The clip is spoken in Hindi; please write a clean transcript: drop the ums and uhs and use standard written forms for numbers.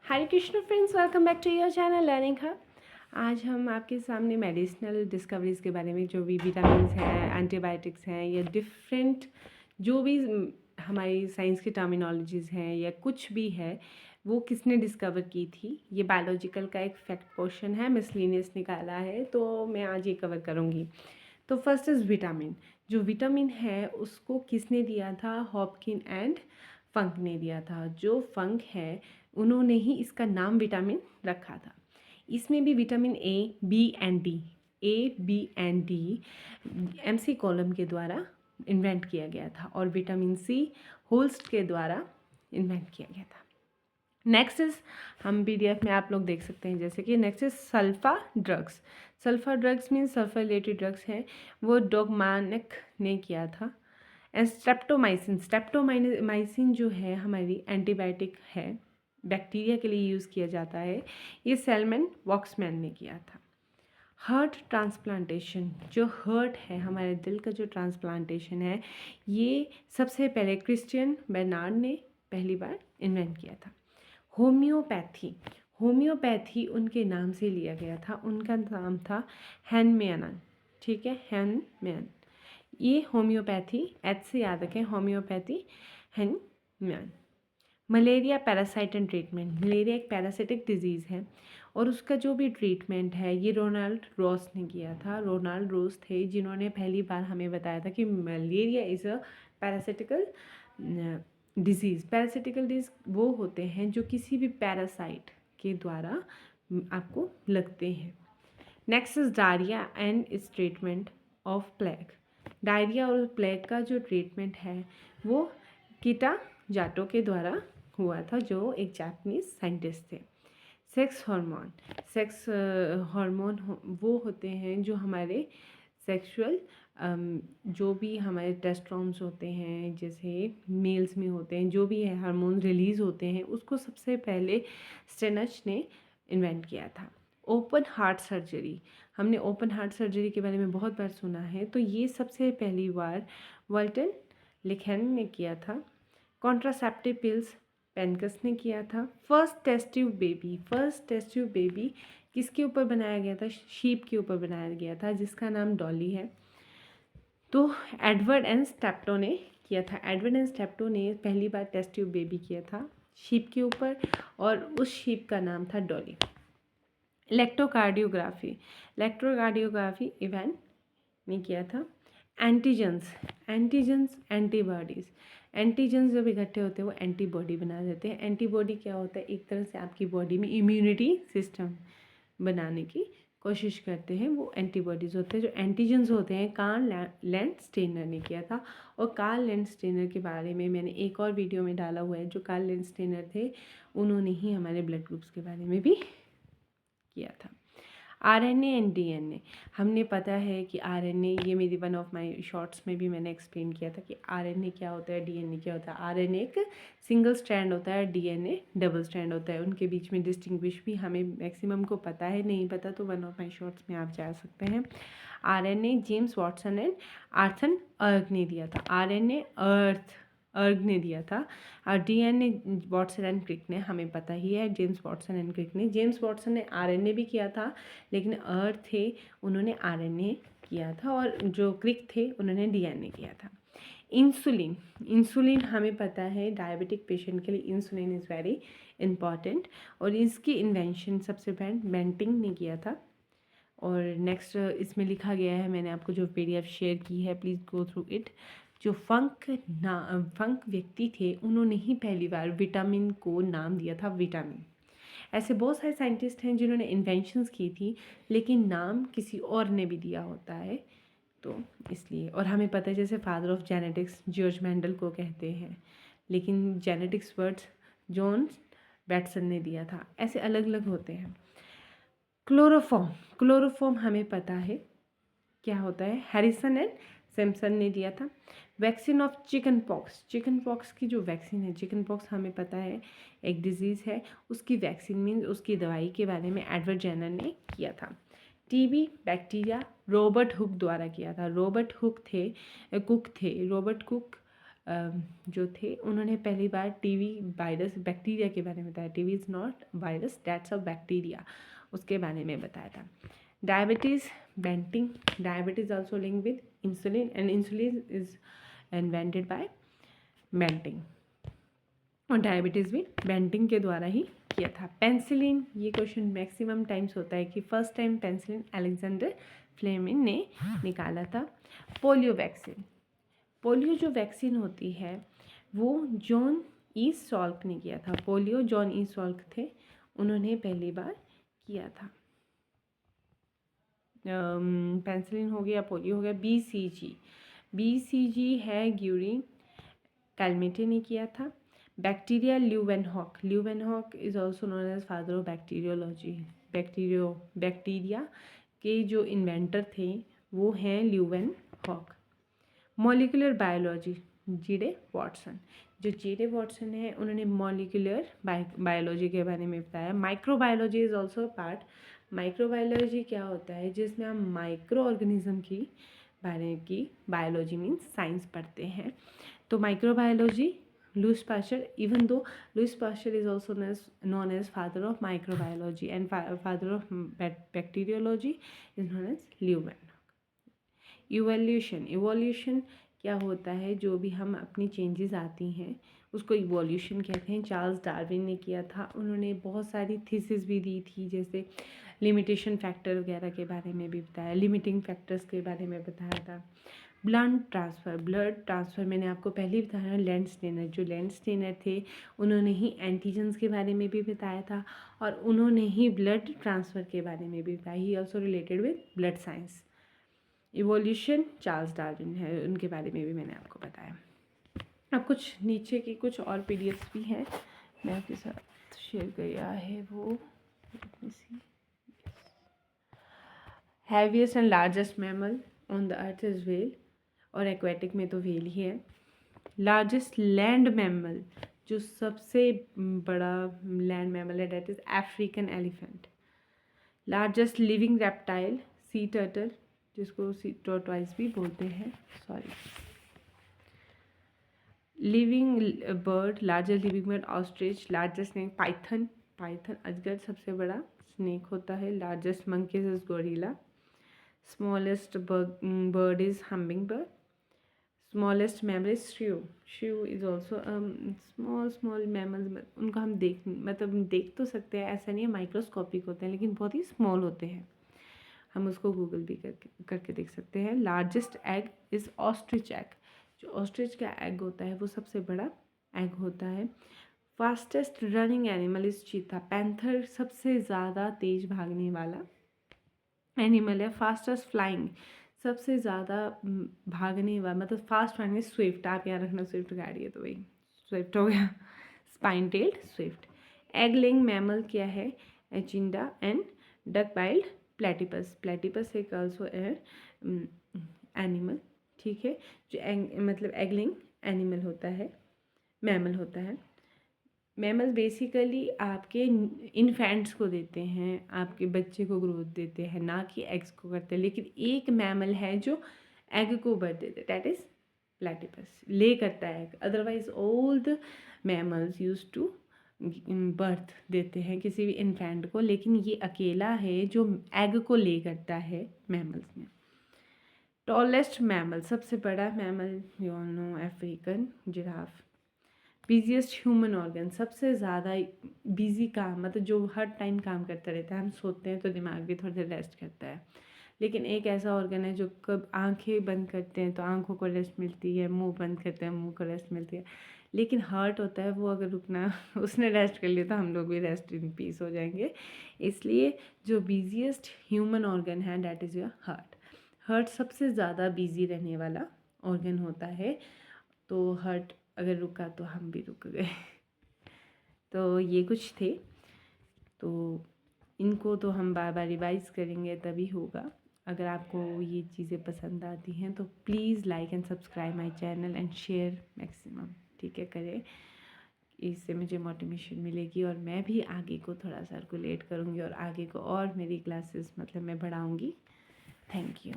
Hare Krishna friends, welcome back to your channel learning hub. आज हम आपके सामने मेडिसिनल डिस्कवरीज़ के बारे में, जो भी विटामिन्स हैं, एंटीबायोटिक्स हैं या डिफरेंट जो भी हमारी साइंस की टर्मिनोलॉजीज़ हैं या कुछ भी है, वो किसने डिस्कवर की थी। ये बायोलॉजिकल का एक फैक्ट क्वेश्चन है, मिसलिनियस निकाला है, तो मैं आज ये कवर करूँगी। तो फर्स्ट इज़ विटामिन। जो विटामिन है उसको किसने दिया था? हॉपकिन एंड फंक ने दिया था। जो फंक है उन्होंने ही इसका नाम विटामिन रखा था। इसमें भी vitamin A, B and D, A, B and D McCollum के द्वारा इन्वेंट किया गया था और विटामिन सी होल्स्ट के द्वारा इन्वेंट किया गया था। नेक्स्ट इज, हम पीडीएफ में आप लोग देख सकते हैं, जैसे कि next is sulfa drugs. Sulfa drugs means sulphur related drugs हैं, वो डॉगमानिक ने किया था। एंड स्ट्रेप्टोमाइसिन जो है हमारी एंटीबायोटिक है, बैक्टीरिया के लिए यूज़ किया जाता है, ये सेलमैन वॉक्समैन ने किया था। हार्ट ट्रांसप्लांटेशन, जो हार्ट है हमारे दिल का जो ट्रांसप्लांटेशन है, ये सबसे पहले क्रिश्चियन बर्नार्ड ने पहली बार इन्वेंट किया था। होम्योपैथी, होम्योपैथी उनके नाम से लिया गया था, उनका नाम था हैनमेन। ठीक है, हैनमेन। ये होम्योपैथी एच से याद रखें, homeopathy Hahnemann. Malaria parasite and treatment. Malaria एक पैरासिटिक डिजीज़ है और उसका जो भी ट्रीटमेंट है ये रोनाल्ड रॉस ने किया था। रोनाल्ड रॉस थे जिन्होंने पहली बार हमें बताया था कि malaria is a parasitical disease. Parasitical disease वो होते हैं जो किसी भी पैरासाइट के द्वारा आपको लगते हैं। Next is diarrhoea and it's treatment of plague. Diarrhoea और प्लेग का जो ट्रीटमेंट है वो कीटा जाटो के द्वारा हुआ था, जो एक जापानीज साइंटिस्ट थे। सेक्स हार्मोन, सेक्स हार्मोन वो होते हैं जो हमारे सेक्सुअल जो भी हमारे टेस्टोस्टेरोन्स होते हैं, जैसे मेल्स में होते हैं, जो भी है हार्मोन रिलीज़ होते हैं, उसको सबसे पहले स्टेनच ने इन्वेंट किया था। ओपन हार्ट सर्जरी, हमने ओपन हार्ट सर्जरी के बारे में बहुत बार सुना है, तो ये सबसे पहली बार वाल्टन लिखेन ने किया था। कॉन्ट्रासेप्टिव पिल्स पेनकस ने किया था। First test tube baby, first test tube baby किसके ऊपर बनाया गया था? शीप के ऊपर बनाया गया था, जिसका नाम डॉली है। तो एडवर्ड एंड स्टेप्टो ने किया था। एडवर्ड एंड स्टेप्टो ने पहली बार टेस्ट ट्यूब बेबी किया था शीप के ऊपर, और उस शीप का नाम था डॉली। इलेक्ट्रोकार्डियोग्राफी, इलेक्ट्रोकार्डियोग्राफी इवेंट ने किया था। Antigens, antigens antibodies. एंटीजेंस जब इकट्ठे होते हैं वो एंटीबॉडी बना देते हैं। एंटीबॉडी क्या होता है? एक तरह से आपकी बॉडी में इम्यूनिटी सिस्टम बनाने की कोशिश करते हैं, वो एंटीबॉडीज़ होते हैं। जो एंटीजेंस होते हैं कार्ल लैंडस्टेनर ने किया था, और कार्ल लैंडस्टेनर के बारे में मैंने एक और वीडियो में डाला हुआ है। जो कार्ल लैंडस्टेनर थे उन्होंने ही हमारे ब्लड ग्रुप्स के बारे में भी किया था। आरएनए एंड डीएनए, हमने पता है कि आरएनए, ये मेरी वन ऑफ माय शॉर्ट्स में भी मैंने एक्सप्लेन किया था कि आरएनए क्या होता है, डीएनए क्या होता है। आरएनए एक सिंगल स्ट्रैंड होता है, डीएनए डबल स्ट्रैंड होता है। उनके बीच में डिस्टिंग्विश भी हमें मैक्सिमम को पता है, नहीं पता तो वन ऑफ माय शॉर्ट्स में आप जा सकते हैं। आरएनए जेम्स वाटसन एंड आर्थन अर्ग ने दिया था। आरएनए अर्ग ने दिया था, और डीएनए वाटसन एंड क्रिक ने, हमें पता ही है जेम्स वाटसन एंड क्रिक ने। जेम्स वाटसन ने आरएनए भी किया था, लेकिन अर्ग थे उन्होंने आरएनए किया था, और जो क्रिक थे उन्होंने डीएनए किया था। इंसुलिन, इंसुलिन हमें पता है डायबिटिक पेशेंट के लिए इंसुलिन इज़ वेरी इंपॉर्टेंट, और इसकी इन्वेंशन सबसे पहले बेंटिंग ने किया था। और नेक्स्ट इसमें लिखा गया है, मैंने आपको जो पीडीएफ शेयर की है, प्लीज़ गो थ्रू इट। जो फंक व्यक्ति थे उन्होंने ही पहली बार विटामिन को नाम दिया था विटामिन। ऐसे बहुत सारे साइंटिस्ट हैं जिन्होंने इन्वेंशंस की थी, लेकिन नाम किसी और ने भी दिया होता है, तो इसलिए। और हमें पता है जैसे father of genetics George Mendel को कहते हैं, लेकिन जेनेटिक्स वर्ड्स जॉन बैटसन ने दिया था। ऐसे अलग अलग होते हैं। क्लोरोफॉर्म, क्लोरोफॉर्म हमें पता है क्या होता है, हैरिसन एंड सैमसन ने दिया था। Vaccine of chicken pox, chicken pox की जो वैक्सीन है, चिकन पॉक्स हमें पता है एक डिजीज़ है, उसकी वैक्सीन मीन्स उसकी दवाई के बारे में एडवर्ड जेनर ने किया था। टीबी बैक्टीरिया रॉबर्ट हुक द्वारा किया था। रॉबर्ट हुक थे, कुक थे, रॉबर्ट कुक जो थे उन्होंने पहली बार टीवी वायरस बैक्टीरिया के बारे में बताया। TB is not virus, that's a bacteria, उसके बारे में बताया था। Diabetes Banting, diabetes also link with insulin and insulin is invented by Banting, और डायबिटीज़ भी बेंटिंग के द्वारा ही किया था। पेंसिलिन, ये क्वेश्चन मैक्सिमम टाइम्स होता है कि first time penicillin Alexander Fleming ने निकाला था। पोलियो वैक्सीन, पोलियो जो वैक्सीन होती है वो जॉन ई सॉल्क ने किया था। पोलियो जॉन ई सॉल्क थे, उन्होंने पहली बार किया था। पेंसिलिन हो गया, पोलियो हो गया। बीसीजी, बीसीजी है ग्यूरी कैलमेटे ने किया था। Bacteria Leeuwenhoek, Leeuwenhoek is also known as father of bacteriology. Bacteria के जो इन्वेंटर थे वो हैं Leeuwenhoek. Molecular biology, J D. Watson, जो जे.डे. वॉटसन है उन्होंने मॉलिक्यूलर बायोलॉजी के बारे में बताया। Microbiology is also part. Microbiology क्या होता है, जिसमें हम माइक्रो ऑर्गेनिज्म की बारे की बायोलॉजी मीन्स साइंस पढ़ते हैं। तो microbiology, Lewis pasture, even though Louis Pasteur is also known as father of microbiology and father of bacteriology is known as Leeuwenhoek. Evolution क्या होता है, जो भी हम अपनी चेंजेस आती हैं उसको इवोल्यूशन कहते हैं। चार्ल्स डार्विन ने किया था, उन्होंने बहुत सारी थीसिस भी दी थी, जैसे लिमिटेशन फैक्टर वगैरह के बारे में भी बताया, लिमिटिंग फैक्टर्स के बारे में बताया था। ब्लड ट्रांसफ़र मैंने आपको पहले ही बताया। लैंड स्टेनर, जो लैंड स्टेनर थे उन्होंने ही एंटीजेंस के बारे में भी बताया था और उन्होंने ही ब्लड ट्रांसफ़र के बारे में भी बताया। He also related with blood science. Evolution Charles Darwin है, उनके बारे में भी मैंने आपको बताया। अब कुछ नीचे की कुछ और पीडीएफ्स भी हैं, मैं आपके साथ शेयर किया है वो। Heaviest and largest mammal on the earth is whale, और एक्वेटिक में तो व्हेल ही है। लार्जेस्ट लैंड मैमल, जो सबसे बड़ा लैंड मैमल है, that is African elephant. Largest living reptile sea turtle, जिसको सी टॉर्टवाइज भी बोलते हैं, sorry. Living bird, largest living bird ostrich. Largest snake python, python अजगर सबसे बड़ा स्नेक होता है। Largest monkeys is gorilla. Smallest bird is hummingbird. Smallest mammal is shrew, shrew is also small mammals, उनको हम देख तो सकते हैं, ऐसा नहीं है माइक्रोस्कोपिक होते हैं, लेकिन बहुत ही स्मॉल होते हैं, हम उसको गूगल भी करके देख सकते हैं। Largest egg is ostrich egg, जो ऑस्ट्रिच का एग होता है वो सबसे बड़ा एग होता है। फास्टेस्ट रनिंग एनिमल इज चीता, पैंथर सबसे ज़्यादा तेज भागने वाला एनिमल है। फास्टेस्ट फ्लाइंग, सबसे ज़्यादा भागने वाला, मतलब फास्ट भागने, स्विफ्ट, आप याद रखना स्विफ्ट गाड़ी है तो वही स्विफ्ट हो गया, spine tailed swift. Egg laying mammal क्या है, एचिंडा and duck billed platypus, platypus एक ऑल्सो एनिमल, ठीक है, जो मतलब एग लेइंग एनिमल होता है, मैमल होता है। मैमल बेसिकली आपके इन्फेंट्स को देते हैं, आपके बच्चे को ग्रोथ देते हैं, ना कि एग्स को करते हैं। लेकिन एक मैमल है जो एग को बर्थ देते हैं, दैट इज़ प्लेटिपस, ले करता है egg. Otherwise all the mammals use to birth देते हैं किसी भी इन्फेंट को, लेकिन ये अकेला है जो एग को ले करता है मैमल्स में। टॉलेस्ट मैमल, सबसे बड़ा mammal, you all know, African giraffe. Busiest human organ, सबसे ज़्यादा बिजी काम, मतलब जो हर टाइम काम करता रहता है। हम सोते हैं तो दिमाग भी थोड़ी देर रेस्ट करता है, लेकिन एक ऐसा ऑर्गन है जो कब आंखें बंद करते हैं तो आंखों को रेस्ट मिलती है, मुंह बंद करते हैं मुंह को रेस्ट मिलती है, लेकिन हार्ट होता है वो अगर रुकना उसने रेस्ट कर लिया तो हम लोग भी रेस्ट इन पीस हो जाएंगे। इसलिए जो बिजीएस्ट ह्यूमन ऑर्गन है that is your heart. Heart सबसे ज़्यादा बिजी रहने वाला ऑर्गन होता है, तो हार्ट अगर रुका तो हम भी रुक गए। तो ये कुछ थे, तो इनको तो हम बार बार रिवाइज़ करेंगे तभी होगा। अगर आपको ये चीज़ें पसंद आती हैं तो please like and subscribe my channel and share maximum, ठीक है, करें। इससे मुझे मोटिवेशन मिलेगी और मैं भी आगे को थोड़ा सर्कुलेट करूँगी और आगे को और मेरी क्लासेस मतलब मैं बढ़ाऊँगी। Thank you.